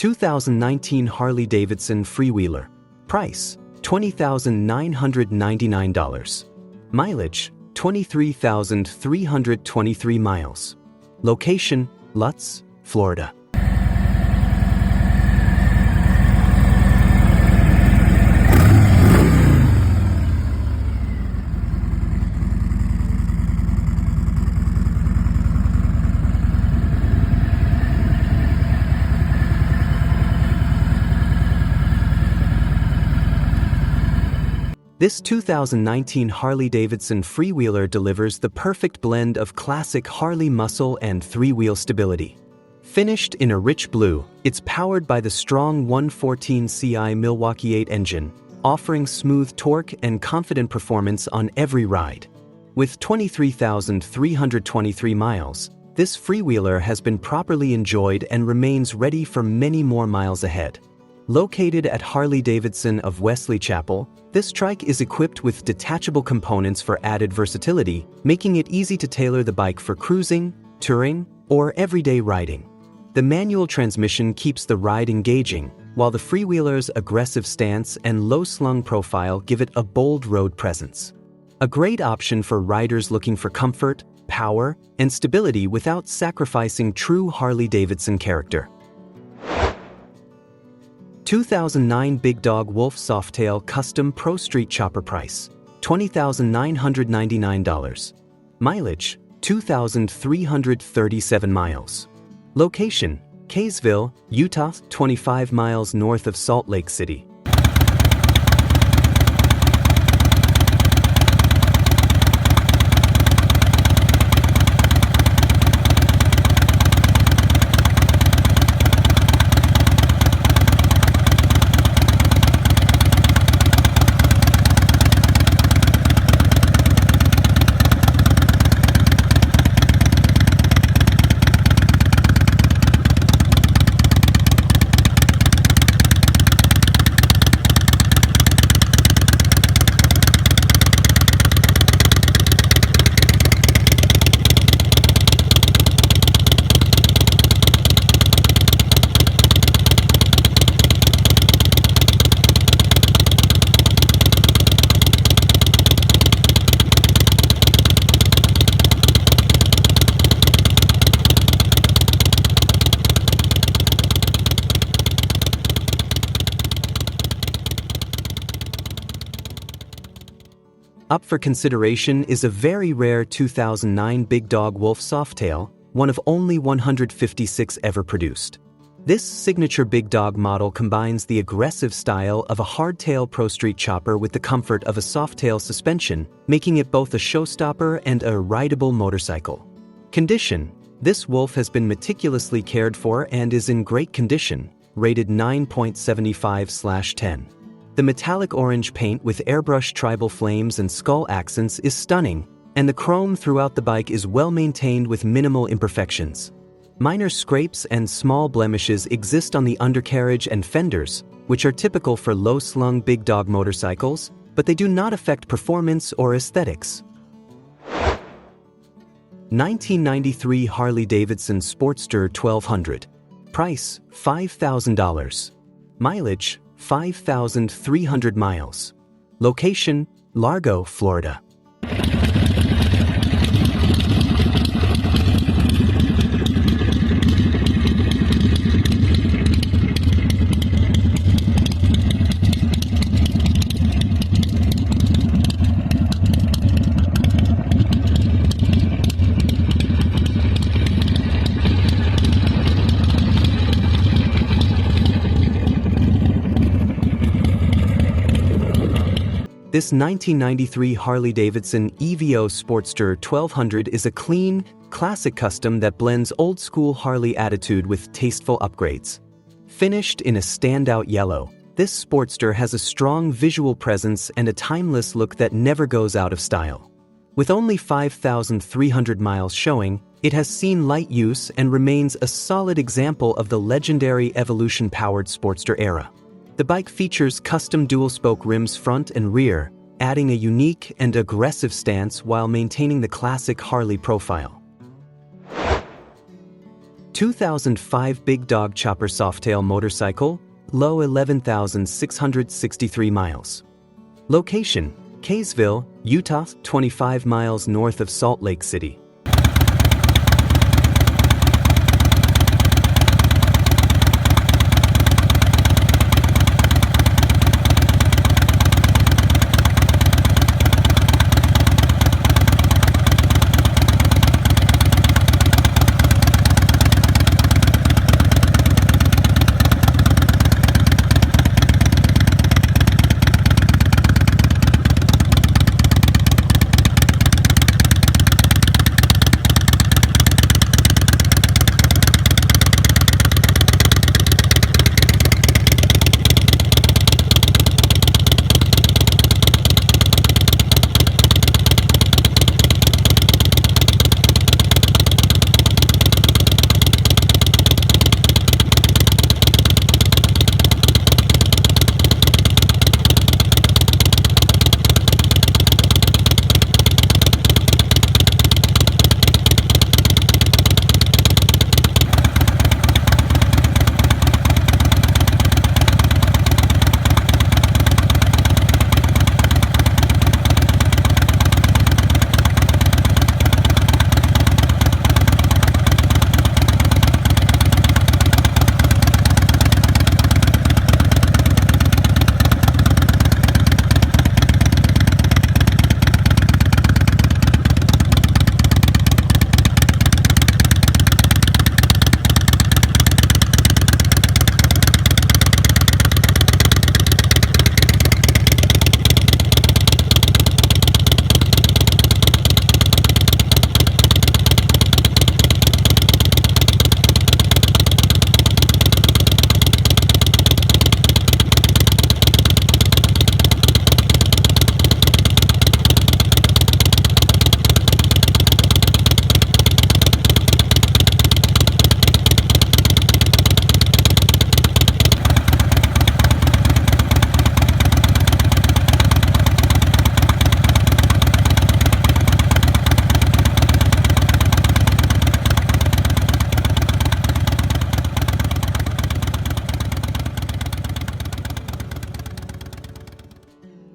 2019 Harley-Davidson Freewheeler. Price, $20,999. Mileage, 23,323 miles. Location, Lutz, Florida. This 2019 Harley-Davidson Freewheeler delivers the perfect blend of classic Harley muscle and three-wheel stability. Finished in a rich blue, it's powered by the strong 114 CI Milwaukee 8 engine, offering smooth torque and confident performance on every ride. With 23,323 miles, this Freewheeler has been properly enjoyed and remains ready for many more miles ahead. Located at Harley-Davidson of Wesley Chapel, this trike is equipped with detachable components for added versatility, making it easy to tailor the bike for cruising, touring, or everyday riding. The manual transmission keeps the ride engaging, while the Freewheeler's aggressive stance and low-slung profile give it a bold road presence. A great option for riders looking for comfort, power, and stability without sacrificing true Harley-Davidson character. 2009 Big Dog Wolf Softail Custom Pro Street Chopper. Price, $20,999. Mileage, 2,337 miles. Location, Kaysville, Utah, 25 miles north of Salt Lake City. Up for consideration is a very rare 2009 Big Dog Wolf Softail, one of only 156 ever produced. This signature Big Dog model combines the aggressive style of a hardtail pro street chopper with the comfort of a softail suspension, making it both a showstopper and a rideable motorcycle. Condition: this Wolf has been meticulously cared for and is in great condition, rated 9.75/10. The metallic orange paint with airbrush tribal flames and skull accents is stunning, and the chrome throughout the bike is well maintained with minimal imperfections. Minor scrapes and small blemishes exist on the undercarriage and fenders, which are typical for low-slung Big Dog motorcycles, but they do not affect performance or aesthetics. 1993 Harley-Davidson Sportster 1200. Price, $5,000. Mileage, 5,300 miles. Location, Largo, Florida. This 1993 Harley-Davidson EVO Sportster 1200 is a clean, classic custom that blends old-school Harley attitude with tasteful upgrades. Finished in a standout yellow, this Sportster has a strong visual presence and a timeless look that never goes out of style. With only 5,300 miles showing, it has seen light use and remains a solid example of the legendary Evolution-powered Sportster era. The bike features custom dual-spoke rims front and rear, adding a unique and aggressive stance while maintaining the classic Harley profile. 2005 Big Dog Chopper Softail motorcycle, low 11,663 miles. Location: Kaysville, Utah, 25 miles north of Salt Lake City.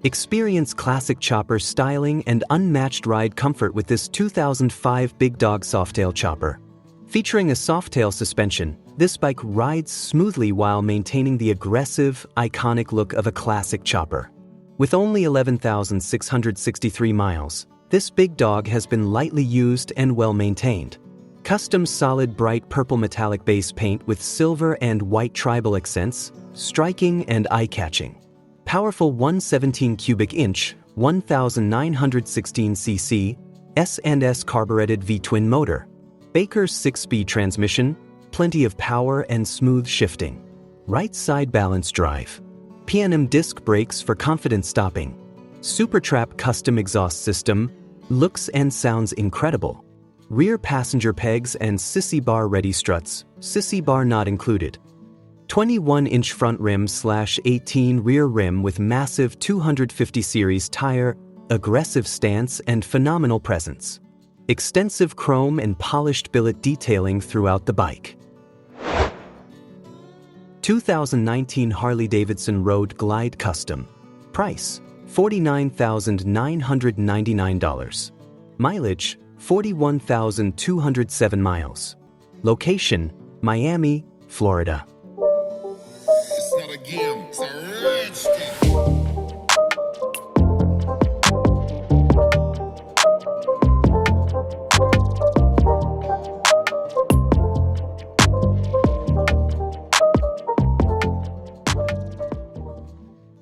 Experience classic chopper styling and unmatched ride comfort with this 2005 Big Dog Softail chopper. Featuring a Softail suspension, this bike rides smoothly while maintaining the aggressive, iconic look of a classic chopper. With only 11,663 miles, this Big Dog has been lightly used and well maintained. Custom solid bright purple metallic base paint with silver and white tribal accents, striking and eye-catching. Powerful 117 cubic inch, 1916 cc, S&S carbureted V-twin motor. Baker's 6-speed transmission, plenty of power and smooth shifting. Right side balance drive. P&M disc brakes for confident stopping. Supertrap custom exhaust system, looks and sounds incredible. Rear passenger pegs and sissy bar ready struts, sissy bar not included. 21-inch front rim/18 rear rim with massive 250 series tire, aggressive stance and phenomenal presence. Extensive chrome and polished billet detailing throughout the bike. 2019 Harley-Davidson Road Glide Custom. Price: $49,999. Mileage: 41,207 miles. Location: Miami, Florida.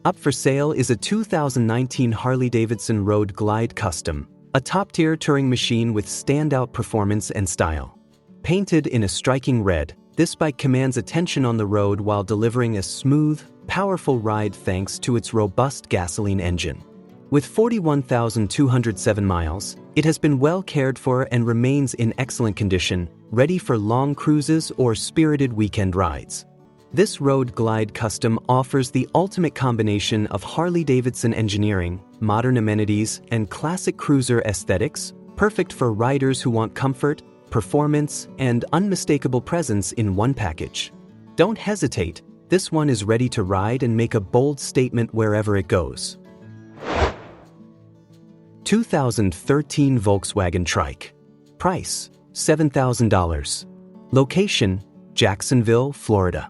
Up for sale is a 2019 Harley-Davidson Road Glide Custom, a top-tier touring machine with standout performance and style. Painted in a striking red, this bike commands attention on the road while delivering a smooth, powerful ride thanks to its robust gasoline engine. With 41,207 miles, it has been well cared for and remains in excellent condition, ready for long cruises or spirited weekend rides. This Road Glide Custom offers the ultimate combination of Harley-Davidson engineering, modern amenities, and classic cruiser aesthetics, perfect for riders who want comfort, performance, and unmistakable presence in one package. Don't hesitate, this one is ready to ride and make a bold statement wherever it goes. 2013 Volkswagen Trike. Price, $7,000. Location, Jacksonville, Florida.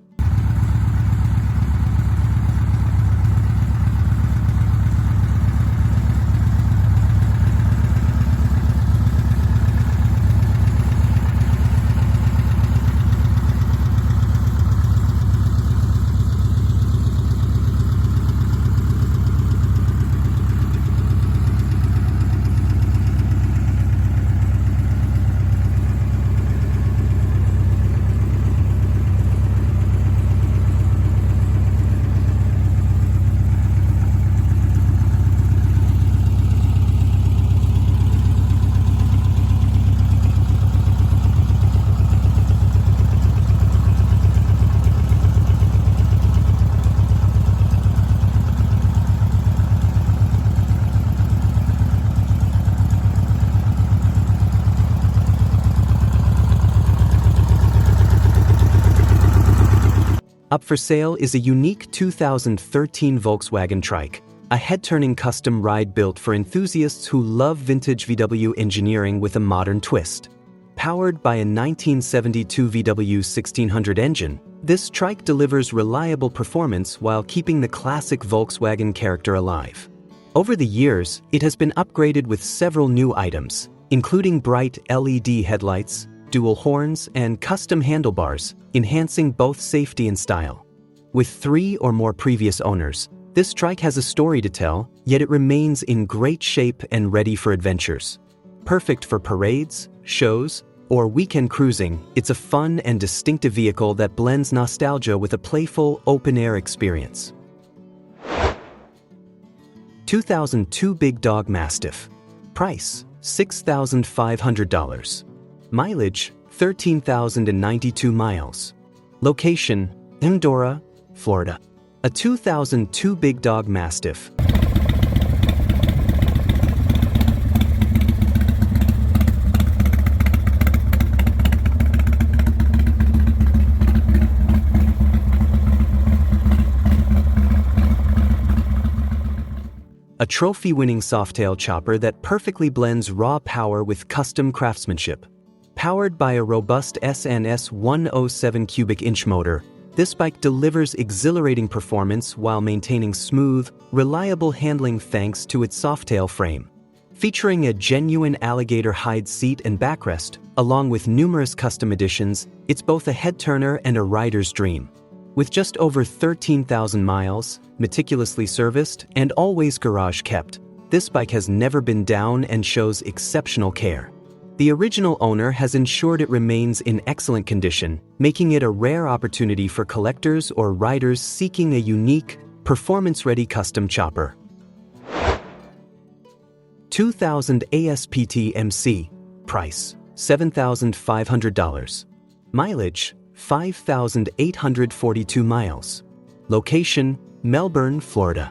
Up for sale is a unique 2013 Volkswagen Trike, a head-turning custom ride built for enthusiasts who love vintage VW engineering with a modern twist. Powered by a 1972 VW 1600 engine, this Trike delivers reliable performance while keeping the classic Volkswagen character alive. Over the years, it has been upgraded with several new items, including bright LED headlights, dual horns, and custom handlebars, enhancing both safety and style. With 3 or more previous owners, this Trike has a story to tell, yet it remains in great shape and ready for adventures. Perfect for parades, shows, or weekend cruising, it's a fun and distinctive vehicle that blends nostalgia with a playful, open-air experience. 2002 Big Dog Mastiff. Price, $6,500. Mileage, 13,092 miles. Location, Endora, Florida. A 2002 Big Dog Mastiff. A trophy-winning Softail chopper that perfectly blends raw power with custom craftsmanship. Powered by a robust SNS 107 cubic inch motor, this bike delivers exhilarating performance while maintaining smooth, reliable handling thanks to its Softail frame. Featuring a genuine alligator hide seat and backrest, along with numerous custom additions, it's both a head-turner and a rider's dream. With just over 13,000 miles, meticulously serviced, and always garage kept, this bike has never been down and shows exceptional care. The original owner has ensured it remains in excellent condition, making it a rare opportunity for collectors or riders seeking a unique, performance-ready custom chopper. 2000 ASPT MC. Price, $7,500. Mileage, 5,842 miles. Location, Melbourne, Florida.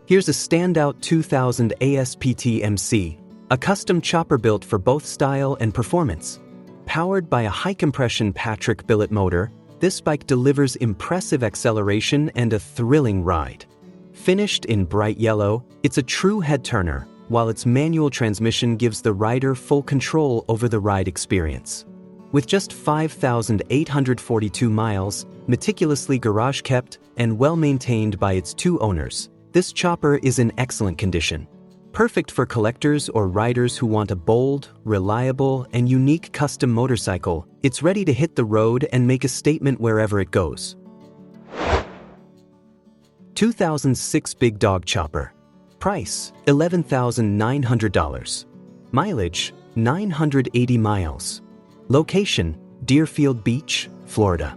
Here's a standout 2000 ASPT MC, a custom chopper built for both style and performance. Powered by a high-compression Patrick billet motor, this bike delivers impressive acceleration and a thrilling ride. Finished in bright yellow, it's a true head-turner, while its manual transmission gives the rider full control over the ride experience. With just 5,842 miles, meticulously garage-kept, and well-maintained by its 2 owners, this chopper is in excellent condition. Perfect for collectors or riders who want a bold, reliable, and unique custom motorcycle, it's ready to hit the road and make a statement wherever it goes. 2006 Big Dog Chopper. Price, $11,900. Mileage, 980 miles. Location, Deerfield Beach, Florida.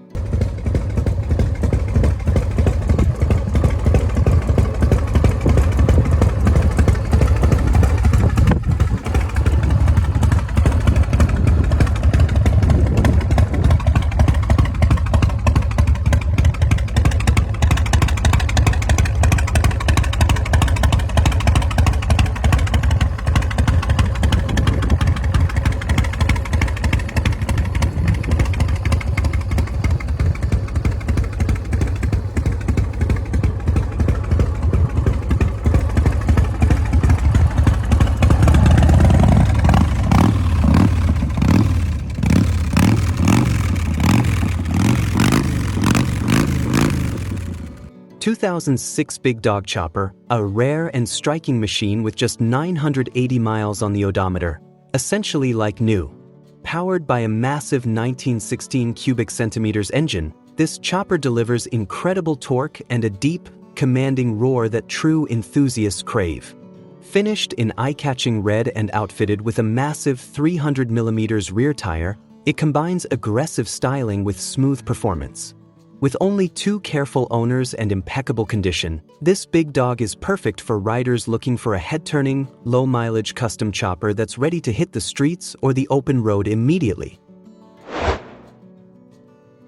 2006 Big Dog Chopper, a rare and striking machine with just 980 miles on the odometer, essentially like new. Powered by a massive 1916 cubic centimeters engine, this chopper delivers incredible torque and a deep, commanding roar that true enthusiasts crave. Finished in eye-catching red and outfitted with a massive 300mm rear tire, it combines aggressive styling with smooth performance. With only 2 careful owners and impeccable condition, this big dog is perfect for riders looking for a head-turning, low-mileage custom chopper that's ready to hit the streets or the open road immediately.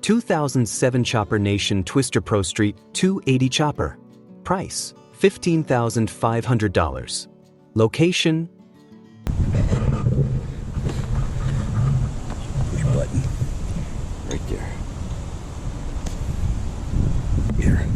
2007 Chopper Nation Twister Pro Street 280 Chopper. Price, $15,500. Location, push button right there. Here.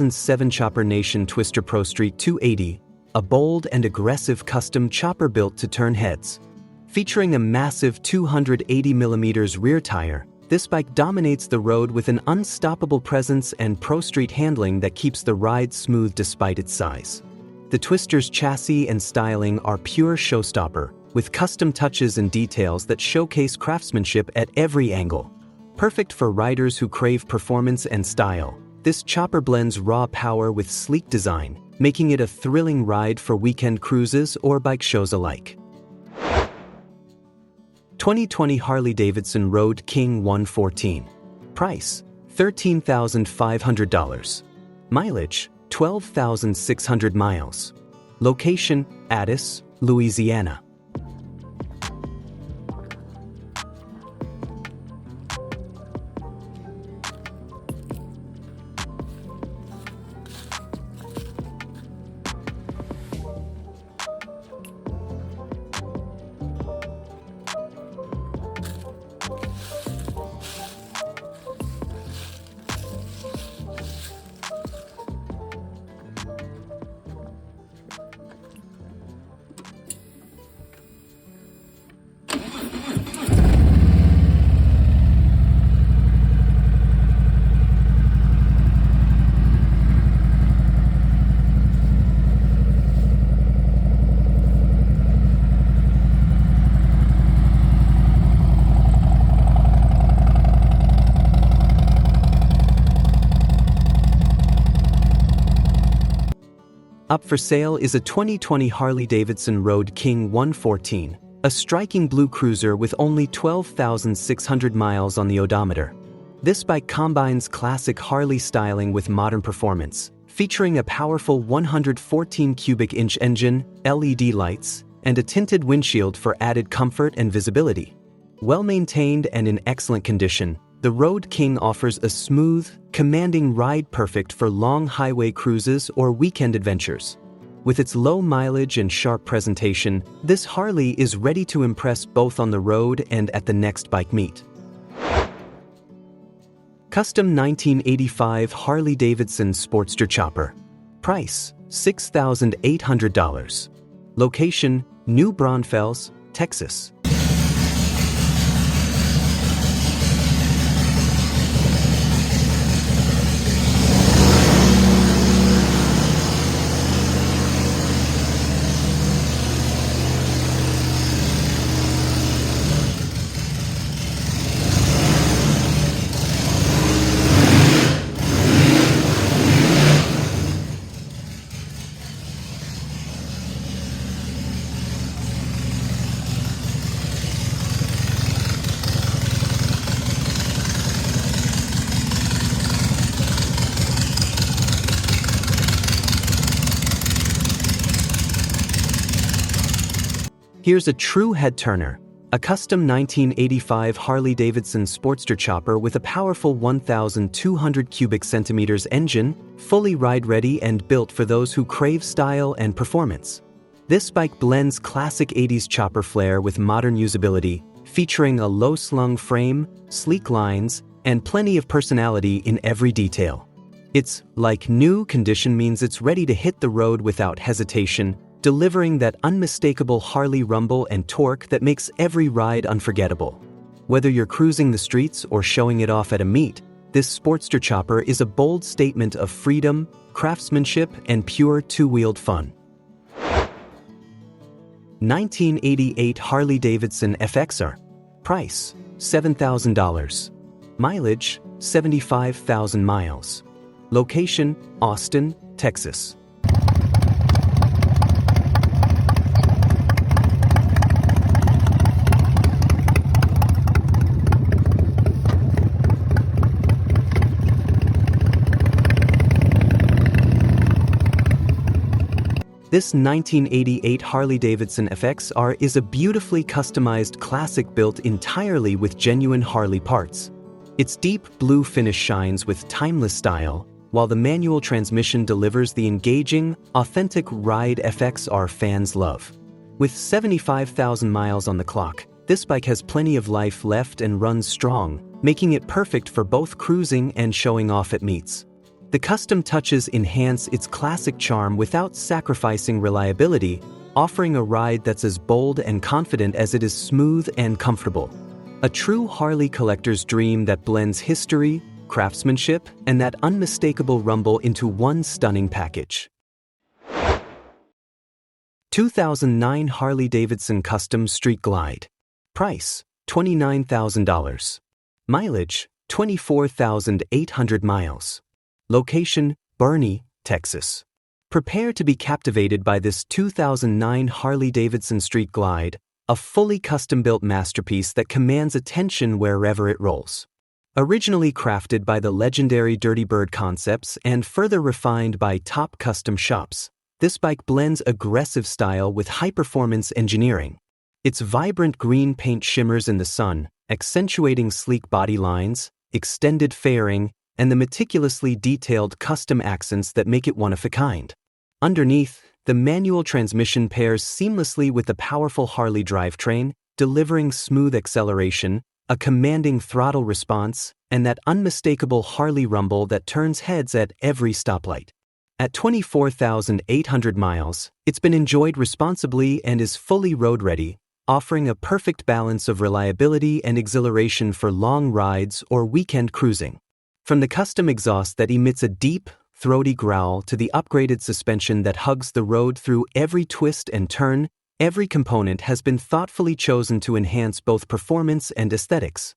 '07 Chopper Nation Twister Pro Street 280, a bold and aggressive custom chopper built to turn heads. Featuring a massive 280mm rear tire, this bike dominates the road with an unstoppable presence and pro street handling that keeps the ride smooth despite its size. The Twister's chassis and styling are pure showstopper, with custom touches and details that showcase craftsmanship at every angle. Perfect for riders who crave performance and style, this chopper blends raw power with sleek design, making it a thrilling ride for weekend cruises or bike shows alike. 2020 Harley-Davidson Road King 114. Price, $13,500. Mileage, 12,600 miles. Location, Addis, Louisiana. Up for sale is a 2020 Harley-Davidson Road King 114, a striking blue cruiser with only 12,600 miles on the odometer. This bike combines classic Harley styling with modern performance, featuring a powerful 114 cubic inch engine, LED lights, and a tinted windshield for added comfort and visibility. Well-maintained and in excellent condition, the Road King offers a smooth, commanding ride perfect for long highway cruises or weekend adventures. With its low mileage and sharp presentation, this Harley is ready to impress both on the road and at the next bike meet. Custom 1985 Harley-Davidson Sportster Chopper. Price, $6,800. Location, New Braunfels, Texas. Here's a true head-turner, a custom 1985 Harley-Davidson Sportster chopper with a powerful 1,200 cubic centimeters engine, fully ride-ready and built for those who crave style and performance. This bike blends classic 80s chopper flair with modern usability, featuring a low-slung frame, sleek lines, and plenty of personality in every detail. Its like new condition means it's ready to hit the road without hesitation, delivering that unmistakable Harley rumble and torque that makes every ride unforgettable. Whether you're cruising the streets or showing it off at a meet, this Sportster chopper is a bold statement of freedom, craftsmanship, and pure two-wheeled fun. 1988 Harley-Davidson FXR. Price, $7,000. Mileage, 75,000 miles. Location, Austin, Texas. This 1988 Harley-Davidson FXR is a beautifully customized classic built entirely with genuine Harley parts. Its deep blue finish shines with timeless style, while the manual transmission delivers the engaging, authentic ride FXR fans love. With 75,000 miles on the clock, this bike has plenty of life left and runs strong, making it perfect for both cruising and showing off at meets. The custom touches enhance its classic charm without sacrificing reliability, offering a ride that's as bold and confident as it is smooth and comfortable. A true Harley collector's dream that blends history, craftsmanship, and that unmistakable rumble into one stunning package. 2009 Harley-Davidson Custom Street Glide. Price, $29,000. Mileage, 24,800 miles. Location, Boerne, Texas. Prepare to be captivated by this 2009 Harley-Davidson Street Glide, a fully custom-built masterpiece that commands attention wherever it rolls. Originally crafted by the legendary Dirty Bird Concepts and further refined by top custom shops, this bike blends aggressive style with high-performance engineering. Its vibrant green paint shimmers in the sun, accentuating sleek body lines, extended fairing, and the meticulously detailed custom accents that make it one of a kind. Underneath, the manual transmission pairs seamlessly with the powerful Harley drivetrain, delivering smooth acceleration, a commanding throttle response, and that unmistakable Harley rumble that turns heads at every stoplight. At 24,800 miles, it's been enjoyed responsibly and is fully road-ready, offering a perfect balance of reliability and exhilaration for long rides or weekend cruising. From the custom exhaust that emits a deep, throaty growl to the upgraded suspension that hugs the road through every twist and turn, every component has been thoughtfully chosen to enhance both performance and aesthetics.